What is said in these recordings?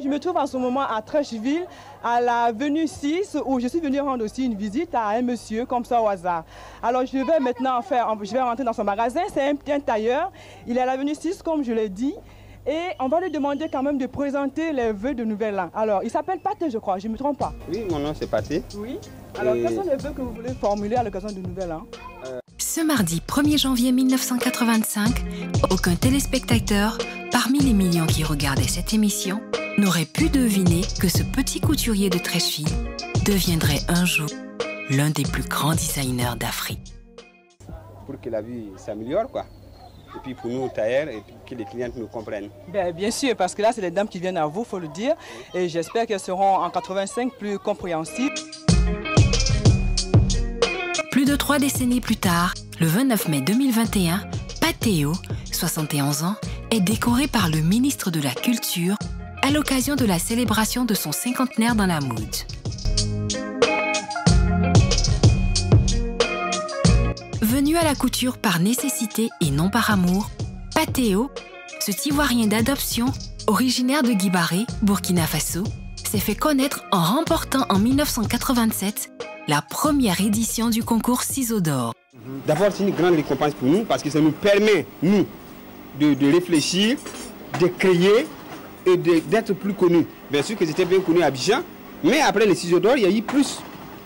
Je me trouve en ce moment à Trècheville, à l'avenue 6, où je suis venue rendre aussi une visite à un monsieur, comme ça au hasard. Alors je vais maintenant rentrer dans son magasin, c'est un tailleur, il est à l'avenue 6 comme je l'ai dit, et on va lui demander quand même de présenter les vœux de Nouvel An. Alors il s'appelle Pathé je crois, je ne me trompe pas. Oui, mon nom c'est Pathé. Oui. Alors quels sont les vœux que vous voulez formuler à l'occasion du Nouvel An? Ce mardi 1er janvier 1985, aucun téléspectateur, parmi les millions qui regardaient cette émission, n'aurait pu deviner que ce petit couturier de Trècheville deviendrait un jour l'un des plus grands designers d'Afrique. Pour que la vie s'améliore, quoi. Et puis pour nous, tailleurs, et que les clients nous comprennent. Bien sûr, parce que là, c'est les dames qui viennent à vous, il faut le dire. Et j'espère qu'elles seront en 85 plus compréhensibles. Plus de 3 décennies plus tard, le 29 mai 2021, Patheo, 71 ans, est décoré par le ministre de la Culture à l'occasion de la célébration de son cinquantenaire dans la mode. Venu à la couture par nécessité et non par amour, Patheo, cet Ivoirien d'adoption, originaire de Guibaré, Burkina Faso, s'est fait connaître en remportant en 1987 la première édition du concours Ciseaux d'or. D'abord, c'est une grande récompense pour nous parce que ça nous permet, nous, de réfléchir, de créer et d'être plus connus. Bien sûr que j'étais bien connu à Abidjan, mais après les Ciseaux d'or, il y a eu plus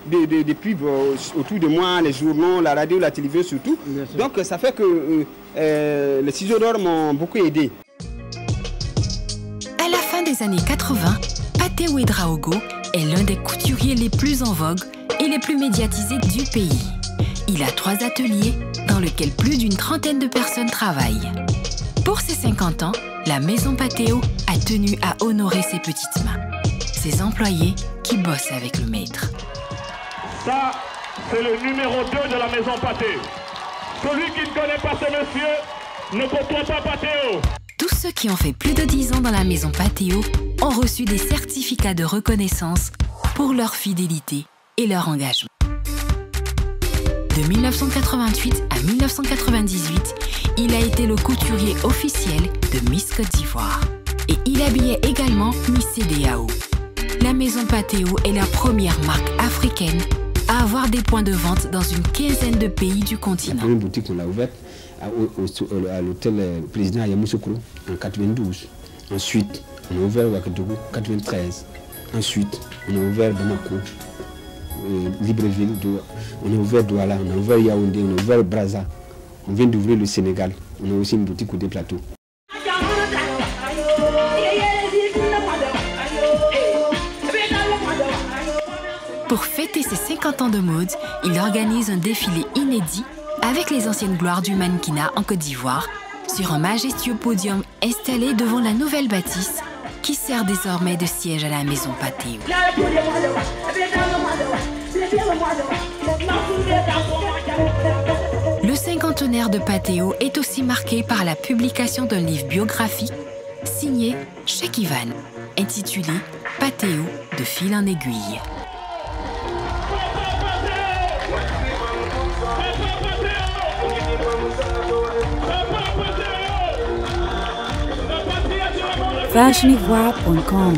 de pubs autour de moi, les journaux, la radio, la télévision surtout. Donc ça fait que les Ciseaux d'or m'ont beaucoup aidé. À la fin des années 80, Pathé Ouedraogo est l'un des couturiers les plus en vogue et les plus médiatisés du pays. Il a 3 ateliers dans lesquels plus d'une trentaine de personnes travaillent. Pour ses 50 ans, la maison Patheo a tenu à honorer ses petites mains, ses employés qui bossent avec le maître. Ça, c'est le numéro 2 de la maison Pathé. Celui qui ne connaît pas ce monsieur ne comprend pas Patheo. Tous ceux qui ont fait plus de 10 ans dans la maison Patheo ont reçu des certificats de reconnaissance pour leur fidélité et leur engagement. De 1988 à 1998, il a été le couturier officiel de Miss Côte d'Ivoire. Et il habillait également Miss CEDEAO. La maison Patheo est la première marque africaine à avoir des points de vente dans une quinzaine de pays du continent. La première boutique qu'on a ouverte à l'hôtel président Yamoussoukro en 92. Ensuite, on a ouvert Ouagadougou en 93. Ensuite, on a ouvert Bamako, Libreville, on a ouvert Douala, on a ouvert Yaoundé, on a ouvert Brazza. On vient d'ouvrir le Sénégal. On a aussi une boutique au Plateaux. Pour fêter ses 50 ans de mode, il organise un défilé inédit avec les anciennes gloires du mannequinat en Côte d'Ivoire sur un majestueux podium installé devant la nouvelle bâtisse qui sert désormais de siège à la maison Patheo. Le cinquantenaire de Patheo est aussi marqué par la publication d'un livre biographique signé Cheikh Ivan, intitulé Patheo de fil en aiguille. FashionIvoire.com